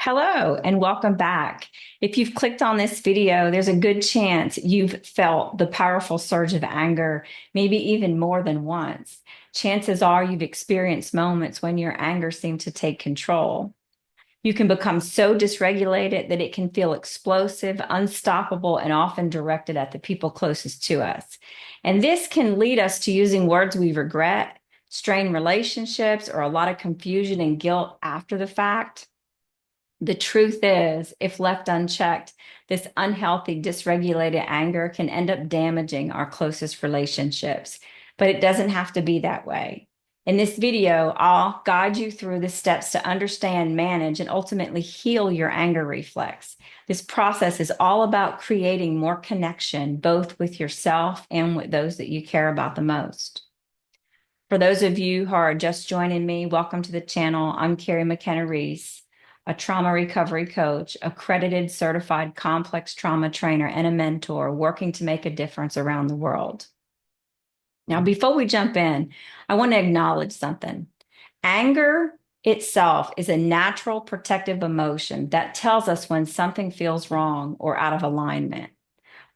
Hello and welcome back. If you've clicked on this video, there's a good chance you've felt the powerful surge of anger, maybe even more than once. Chances are you've experienced moments when your anger seemed to take control. You can become so dysregulated that it can feel explosive, unstoppable, and often directed at the people closest to us. And this can lead us to using words we regret, strain relationships, or a lot of confusion and guilt after the fact. The truth is, if left unchecked, this unhealthy, dysregulated anger can end up damaging our closest relationships, but it doesn't have to be that way. In this video, I'll guide you through the steps to understand, manage, and ultimately heal your anger reflex. This process is all about creating more connection, both with yourself and with those that you care about the most. For those of you who are just joining me, welcome to the channel. I'm Carrie McKenna Reese, a trauma recovery coach, accredited certified complex trauma trainer, and a mentor working to make a difference around the world. Now, before we jump in, I want to acknowledge something. Anger itself is a natural protective emotion that tells us when something feels wrong or out of alignment.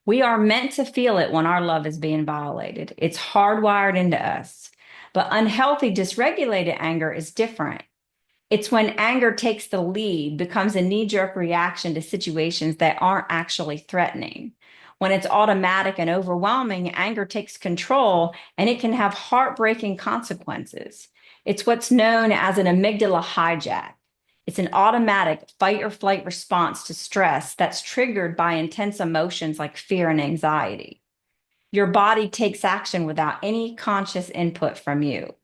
We are meant to feel it when our love is being violated. It's hardwired into us. But unhealthy, dysregulated anger is different. It's when anger takes the lead, becomes a knee-jerk reaction to situations that aren't actually threatening. When it's automatic and overwhelming, anger takes control and it can have heartbreaking consequences. It's what's known as an amygdala hijack. It's an automatic fight or flight response to stress that's triggered by intense emotions like fear and anxiety. Your body takes action without any conscious input from you.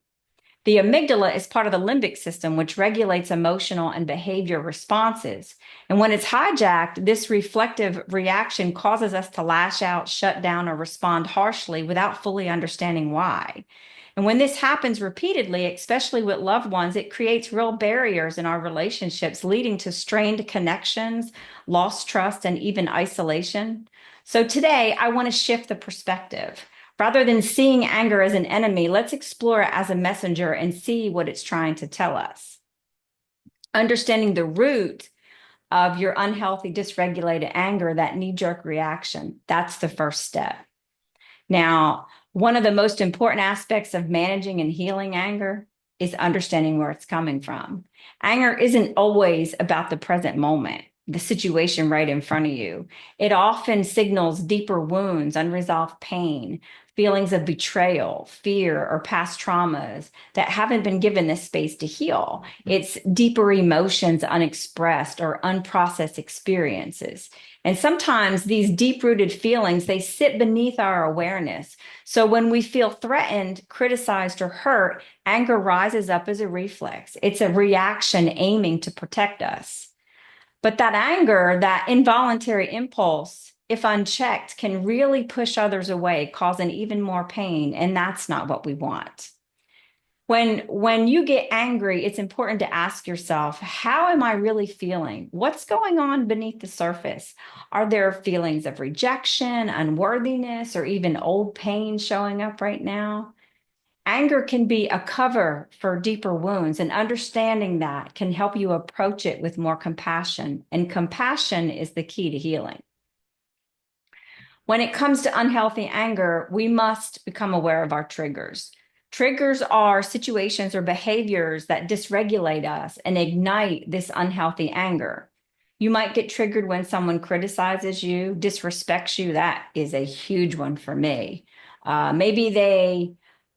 The amygdala is part of the limbic system, which regulates emotional and behavior responses. And when it's hijacked, this reflective reaction causes us to lash out, shut down, or respond harshly without fully understanding why. And when this happens repeatedly, especially with loved ones, it creates real barriers in our relationships, leading to strained connections, lost trust, and even isolation. So today, I want to shift the perspective. Rather than seeing anger as an enemy, let's explore it as a messenger and see what it's trying to tell us. Understanding the root of your unhealthy, dysregulated anger, that knee-jerk reaction, that's the first step. Now, one of the most important aspects of managing and healing anger is understanding where it's coming from. Anger isn't always about the present moment, the situation right in front of you. It often signals deeper wounds, unresolved pain, feelings of betrayal, fear, or past traumas that haven't been given this space to heal. It's deeper emotions unexpressed or unprocessed experiences. And sometimes these deep-rooted feelings, they sit beneath our awareness. So when we feel threatened, criticized, or hurt, anger rises up as a reflex. It's a reaction aiming to protect us. But that anger, that involuntary impulse, if unchecked, can really push others away, causing even more pain. And that's not what we want. When you get angry, it's important to ask yourself, how am I really feeling? What's going on beneath the surface? Are there feelings of rejection, unworthiness, or even old pain showing up right now? Anger can be a cover for deeper wounds, and understanding that can help you approach it with more compassion. And compassion is the key to healing. When it comes to unhealthy anger, we must become aware of our triggers. Triggers are situations or behaviors that dysregulate us and ignite this unhealthy anger. You might get triggered when someone criticizes you, disrespects you. That is a huge one for me. Maybe they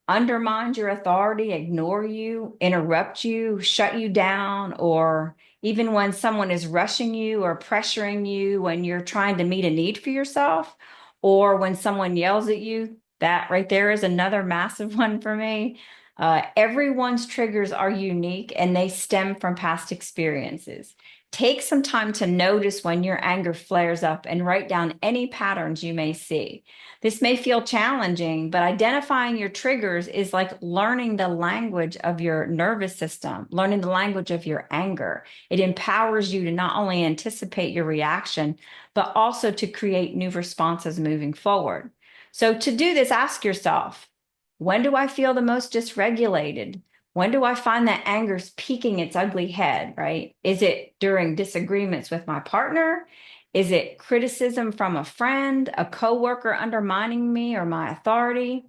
undermine your authority, ignore you, interrupt you, shut you down, or even when someone is rushing you or pressuring you when you're trying to meet a need for yourself, or when someone yells at you. That right there is another massive one for me. Everyone's triggers are unique and they stem from past experiences. Take some time to notice when your anger flares up and write down any patterns you may see. This may feel challenging, but identifying your triggers is like learning the language of your nervous system, learning the language of your anger. It empowers you to not only anticipate your reaction, but also to create new responses moving forward. So to do this, ask yourself, when do I feel the most dysregulated? When do I find that anger's peeking its ugly head, right? Is it during disagreements with my partner? Is it criticism from a friend, a coworker undermining me or my authority?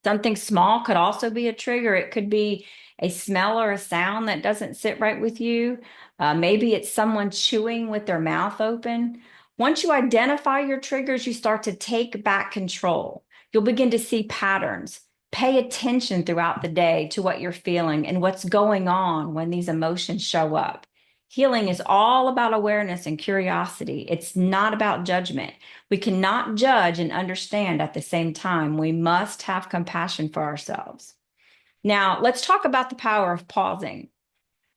Something small could also be a trigger. It could be a smell or a sound that doesn't sit right with you. Maybe it's someone chewing with their mouth open. Once you identify your triggers, you start to take back control. You'll begin to see patterns. Pay attention throughout the day to what you're feeling and what's going on when these emotions show up. Healing is all about awareness and curiosity. It's not about judgment. We cannot judge and understand at the same time. We must have compassion for ourselves. Now, let's talk about the power of pausing.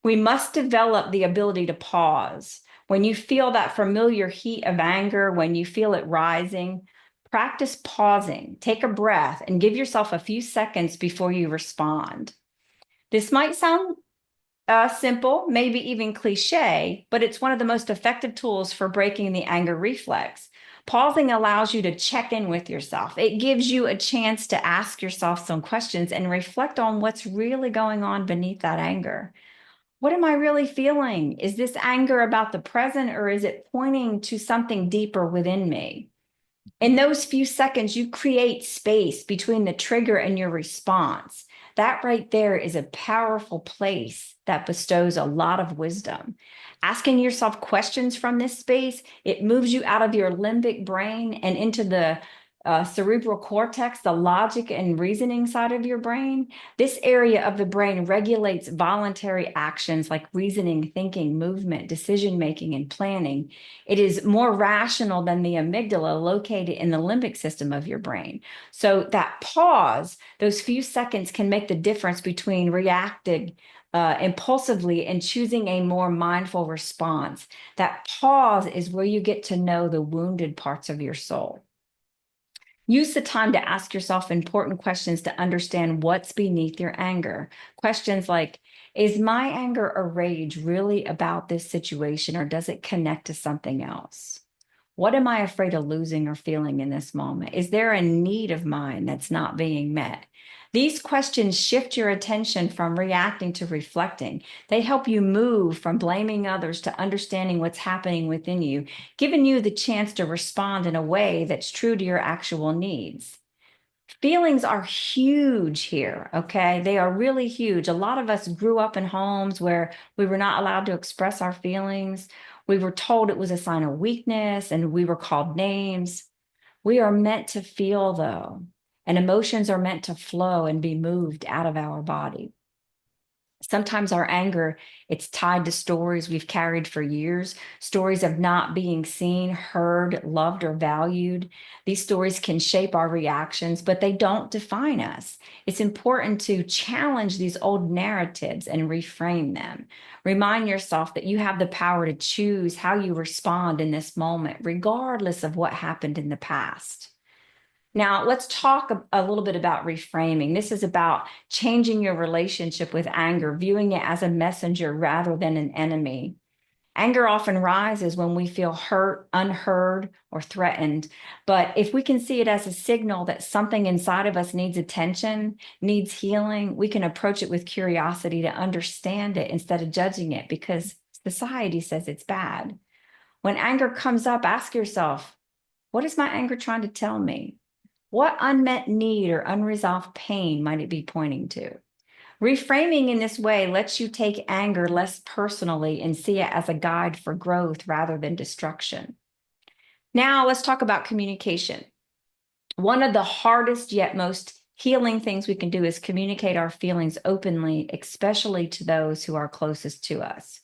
We must develop the ability to pause. When you feel that familiar heat of anger, when you feel it rising, practice pausing. Take a breath and give yourself a few seconds before you respond. This might sound simple, maybe even cliche, but it's one of the most effective tools for breaking the anger reflex. Pausing allows you to check in with yourself. It gives you a chance to ask yourself some questions and reflect on what's really going on beneath that anger. What am I really feeling? Is this anger about the present, or is it pointing to something deeper within me? In those few seconds, you create space between the trigger and your response. That right there is a powerful place that bestows a lot of wisdom. Asking yourself questions from this space, it moves you out of your limbic brain and into the cerebral cortex, the logic and reasoning side of your brain. This area of the brain regulates voluntary actions like reasoning, thinking, movement, decision making, and planning. It is more rational than the amygdala located in the limbic system of your brain. So that pause, those few seconds can make the difference between reacting impulsively and choosing a more mindful response. That pause is where you get to know the wounded parts of your soul. Use the time to ask yourself important questions to understand what's beneath your anger. Questions like, is my anger or rage really about this situation, or does it connect to something else? What am I afraid of losing or feeling in this moment? Is there a need of mine that's not being met? These questions shift your attention from reacting to reflecting. They help you move from blaming others to understanding what's happening within you, giving you the chance to respond in a way that's true to your actual needs. Feelings are huge here, okay? They are really huge. A lot of us grew up in homes where we were not allowed to express our feelings. We were told it was a sign of weakness and we were called names. We are meant to feel, though, and emotions are meant to flow and be moved out of our body. Sometimes our anger, it's tied to stories we've carried for years, stories of not being seen, heard, loved, or valued. These stories can shape our reactions, but they don't define us. It's important to challenge these old narratives and reframe them. Remind yourself that you have the power to choose how you respond in this moment, regardless of what happened in the past. Now, let's talk a little bit about reframing. This is about changing your relationship with anger, viewing it as a messenger rather than an enemy. Anger often rises when we feel hurt, unheard, or threatened. But if we can see it as a signal that something inside of us needs attention, needs healing, we can approach it with curiosity to understand it instead of judging it because society says it's bad. When anger comes up, ask yourself, what is my anger trying to tell me? What unmet need or unresolved pain might it be pointing to? Reframing in this way lets you take anger less personally and see it as a guide for growth rather than destruction. Now, let's talk about communication. One of the hardest yet most healing things we can do is communicate our feelings openly, especially to those who are closest to us.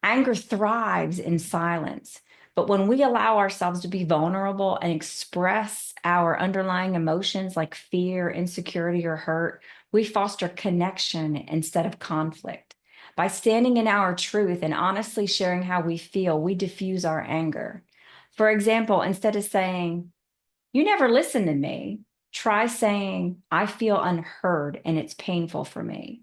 Anger thrives in silence. But when we allow ourselves to be vulnerable and express our underlying emotions like fear, insecurity, or hurt, we foster connection instead of conflict. By standing in our truth and honestly sharing how we feel, we diffuse our anger. For example, instead of saying, you never listen to me, try saying, I feel unheard and it's painful for me.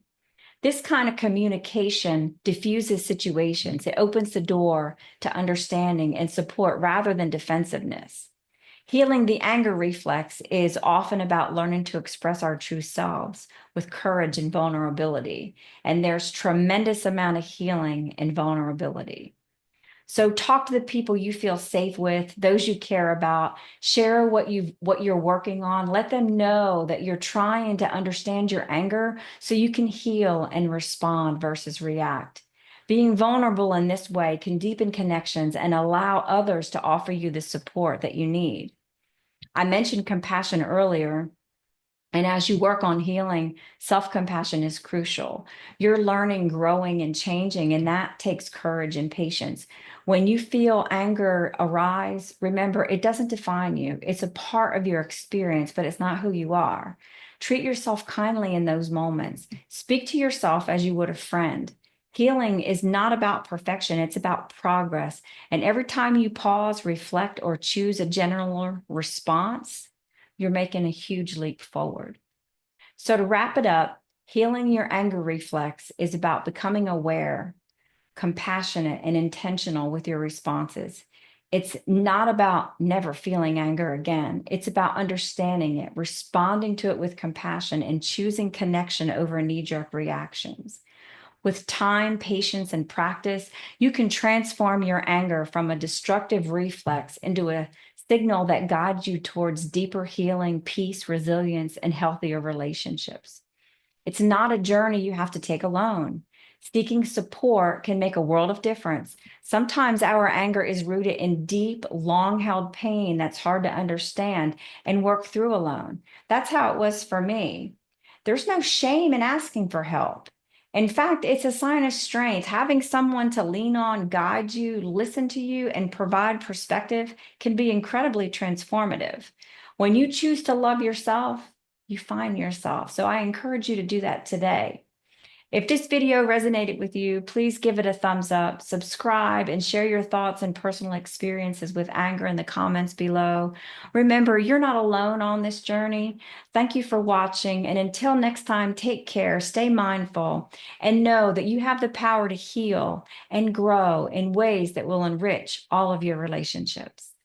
This kind of communication diffuses situations. It opens the door to understanding and support rather than defensiveness. Healing the anger reflex is often about learning to express our true selves with courage and vulnerability. And there's tremendous amount of healing in vulnerability. So talk to the people you feel safe with, those you care about, share what you're working on. Let them know that you're trying to understand your anger so you can heal and respond versus react. Being vulnerable in this way can deepen connections and allow others to offer you the support that you need. I mentioned compassion earlier. And as you work on healing, self compassion is crucial. You're learning, growing, and changing, and that takes courage and patience. When you feel anger arise, remember it doesn't define you. It's a part of your experience, but it's not who you are. Treat yourself kindly in those moments. Speak to yourself as you would a friend. Healing is not about perfection, it's about progress. And every time you pause, reflect, or choose a general response, you're making a huge leap forward. So, to wrap it up, healing your anger reflex is about becoming aware, compassionate, and intentional with your responses. It's not about never feeling anger again. It's about understanding it, responding to it with compassion, and choosing connection over knee jerk reactions. With time, patience, and practice, you can transform your anger from a destructive reflex into a signal that guides you towards deeper healing, peace, resilience, and healthier relationships. It's not a journey you have to take alone. Seeking support can make a world of difference. Sometimes our anger is rooted in deep, long held pain that's hard to understand and work through alone. That's how it was for me. There's no shame in asking for help. In fact, it's a sign of strength. Having someone to lean on, guide you, listen to you, and provide perspective can be incredibly transformative. When you choose to love yourself, you find yourself. So I encourage you to do that today. If this video resonated with you, please give it a thumbs up, subscribe, and share your thoughts and personal experiences with anger in the comments below. Remember, you're not alone on this journey. Thank you for watching. And until next time, take care, stay mindful, and know that you have the power to heal and grow in ways that will enrich all of your relationships.